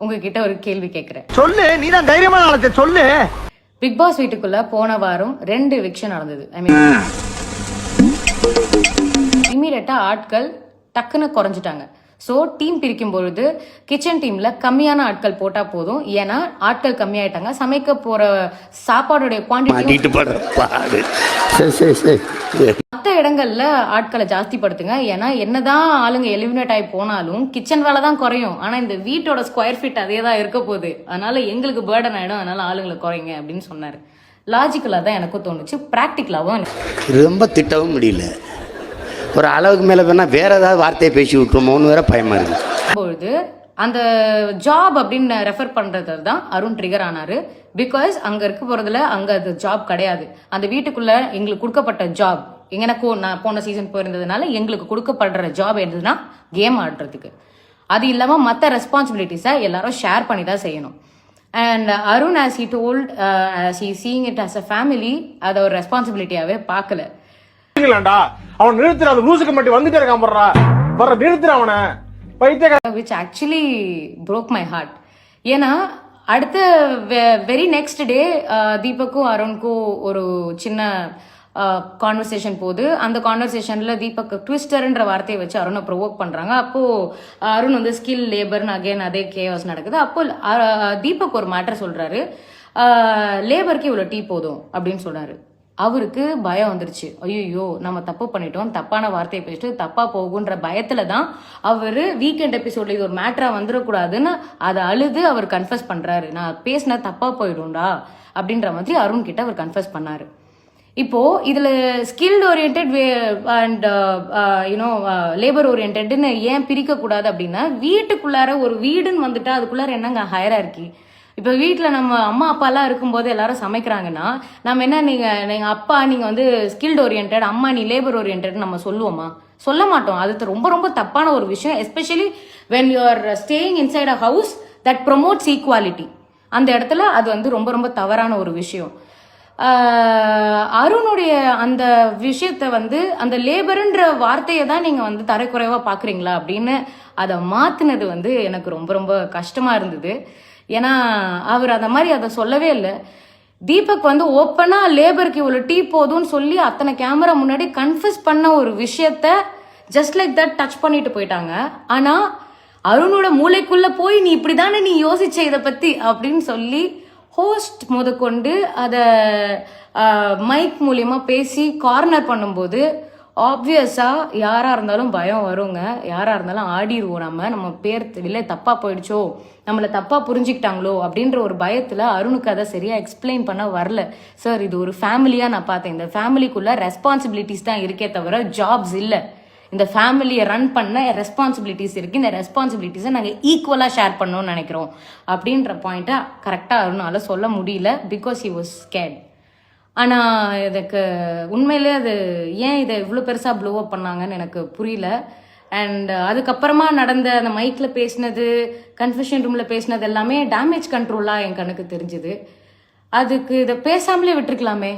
உங்ககிட்ட ஒரு கேள்வி கேட்குறேன். சொல்லு, நீ தான் தைரியமான ஆளத்தை சொல்லு. பிக் பாஸ் வீட்டுக்குள்ள போன வாரம் 2 எவிக்ஷன் நடந்தது. ஐ மீன் இமீடியட்டா ஆட்கள் டக்குன்னு குறைஞ்சிட்டாங்க. ஸோ டீம் பிரிக்கும் பொழுது கிச்சன் டீம்ல கம்மியான ஆட்கள் போட்டா போதும். ஏன்னா ஆட்கள் கம்மியாயிட்டாங்க. சமைக்க போற சாப்பாடுடைய குவான்டிட்டி மற்ற இடங்கள்ல ஆட்களை ஜாஸ்தி படுத்துங்க. ஏன்னா என்னதான் ஆளுங்க எலிமினேட் ஆகி போனாலும் கிச்சன் வேலை தான் குறையும். ஆனா இந்த வீட்டோட ஸ்கொயர் ஃபீட் அதே தான் இருக்க போகுது. அதனால எங்களுக்கு பேர்டன் ஆயிடும். அதனால ஆளுங்களை குறைங்க அப்படின்னு சொன்னாரு. லாஜிக்கலா தான் எனக்கும் தோணுச்சு, பிராக்டிக்கலாவும் ரொம்ப திட்டவும் முடியல. ஒரு அளவுக்கு மேலே வேணால் வேறு ஏதாவது வார்த்தையை பேசி விட்டுருமோன்னு வேற பயமாக இருக்குது. பொழுது அந்த ஜாப் அப்படின்னு ரெஃபர் பண்ணுறது தான் அருண் ட்ரிகர் ஆனார். பிகாஸ் அங்கே இருக்க போகிறதுல அங்கே அது ஜாப் கிடையாது. அந்த வீட்டுக்குள்ளே எங்களுக்கு கொடுக்கப்பட்ட ஜாப் எனக்கும் நான் போன சீசன் போயிருந்ததுனால எங்களுக்கு கொடுக்கப்படுற ஜாப் எதுனா கேம் ஆடுறதுக்கு. அது இல்லாமல் மற்ற ரெஸ்பான்சிபிலிட்டிஸை எல்லாரும் ஷேர் பண்ணி தான் செய்யணும். And Arun as he told as he seeing it as a family அதை ஒரு ரெஸ்பான்சிபிலிட்டியாகவே பார்க்கல. அவன் நிறுத்துற அந்த லூசுக்கு மட்டும் வந்துட்டே இருக்கான் போடுறா வர நிறுத்துற அவனை பைத்தியக்கார. Which actually broke my heart. ஏன்னா அடுத்த வெரி நெக்ஸ்ட் டே தீபக்கும் அருணுக்கும் ஒரு சின்ன கான்வர்சேஷன் போகுது. அந்த கான்வர்சேஷன்ல தீபக் ட்விஸ்டர்ன்ற வார்த்தையை வச்சு அருணை ப்ரொவோக் பண்றாங்க. அப்போ அருண் வந்து ஸ்கில் லேபர்னு அகைன் அதே கேவாஸ் நடக்குது. அப்போ தீபக் ஒரு மேட்டர் சொல்றாரு, லேபருக்கு இவ்வளோ டீ போதும் அப்படின்னு சொன்னாரு. அவருக்கு பயம் வந்துருச்சு. ஐயோ நம்ம தப்பு பண்ணிட்டோம், தப்பான வார்த்தையை பேசிட்டு தப்பா போகுன்ற பயத்துல தான் அவர் வீக்கெண்ட் எபிசோட்ல இது ஒரு மேட்டரா வந்துடக்கூடாதுன்னு அதை அழுது அவர் கன்ஃபஸ் பண்றாரு. நான் பேசினா தப்பா போயிடும்டா அப்படின்ற மாதிரி அருண் கிட்ட அவர் கன்ஃபஸ் பண்ணாரு. இப்போ இதுல skilled orient and you know labour ஓரியன்ட்னு ஏன் பிரிக்க கூடாது அப்படின்னா, வீட்டுக்குள்ளார ஒரு வீடுன்னு வந்துட்டா அதுக்குள்ளார என்னங்க ஹையரார்கி. இப்போ வீட்டில் நம்ம அம்மா அப்பாலாம் இருக்கும்போது எல்லாரும் சமைக்கிறாங்கன்னா நம்ம என்ன நீங்கள் அப்பா நீங்கள் வந்து ஸ்கில்டு ஓரியன்ட், அம்மா நீ லேபர் ஓரியன்ட் நம்ம சொல்லுவோமா? சொல்ல மாட்டோம். அது ரொம்ப ரொம்ப தப்பான ஒரு விஷயம். Especially when you are staying inside a house that promotes equality. அந்த இடத்துல அது வந்து ரொம்ப ரொம்ப தவறான ஒரு விஷயம். அருணுடைய அந்த விஷயத்த வந்து அந்த லேபருன்ற வார்த்தையை தான் நீங்கள் வந்து தரைக்குறைவாக பார்க்குறீங்களா அப்படின்னு அதை மாற்றினது வந்து எனக்கு ரொம்ப ரொம்ப கஷ்டமாக இருந்தது. ஏன்னா அவர் அந்த மாதிரி அதை சொல்லவே இல்லை. தீபக் வந்து ஓப்பனாக லேபருக்கு இவ்வளோ டீ போதும்னு சொல்லி அத்தனை கேமரா முன்னாடி கன்ஃபஸ் பண்ண ஒரு விஷயத்த ஜஸ்ட் லைக் தட் டச் பண்ணிட்டு போயிட்டாங்க. ஆனால் அருணோட மூளைக்குள்ளே போய் நீ இப்படி தானே நீ யோசிச்ச இதை பற்றி அப்படின்னு சொல்லி ஹோஸ்ட் முதற்கொண்டு அதை மைக் மூலியமாக பேசி கார்னர் பண்ணும்போது ஆப்வியஸாக யாராக இருந்தாலும் பயம் வருங்க. யாராக இருந்தாலும் ஆடிடுவோம். நம்ம பேர் இல்லை தப்பாக போயிடுச்சோ, நம்மளை தப்பாக புரிஞ்சுக்கிட்டாங்களோ அப்படின்ற ஒரு பயத்தில் அருணுக்கு அதை சரியாக எக்ஸ்பிளைன் பண்ண வரல. சார் இது ஒரு ஃபேமிலியாக நான் பார்த்தேன். இந்த ஃபேமிலிக்குள்ளே ரெஸ்பான்சிபிலிட்டிஸ் தான் இருக்கே தவிர ஜாப்ஸ் இல்லை. இந்த ஃபேமிலியை ரன் பண்ண ரெஸ்பான்சிபிலிட்டிஸ் இருக்குது. இந்த ரெஸ்பான்சிபிலிட்டிஸை நாங்கள் ஈக்குவலாக ஷேர் பண்ணணும்னு நினைக்கிறோம் அப்படின்ற பாயிண்ட்டை கரெக்டாக அருணால் சொல்ல முடியல. Because he was scared. ஆனால் இதுக்கு உண்மையிலே அது ஏன் இதை இவ்வளோ பெருசாக ப்ளோ அப் பண்ணாங்கன்னு எனக்கு புரியல. அண்ட் அதுக்கப்புறமா நடந்த அந்த மைக்கில் பேசினது, கன்ஃபெஷன் ரூமில் பேசினது எல்லாமே டேமேஜ் கண்ட்ரோலாக என் கண்ணுக்கு தெரிஞ்சுது. அதுக்கு இதை பேசாமலே விட்டுருக்கலாமே.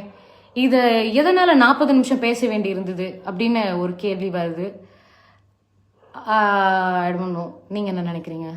இதை எதனால் 40 நிமிஷம் பேச வேண்டி இருந்தது அப்படின்னு ஒரு கேள்வி வருது. ஐ டோன்ட் நோ, நீங்கள் என்ன நினைக்கிறீங்க?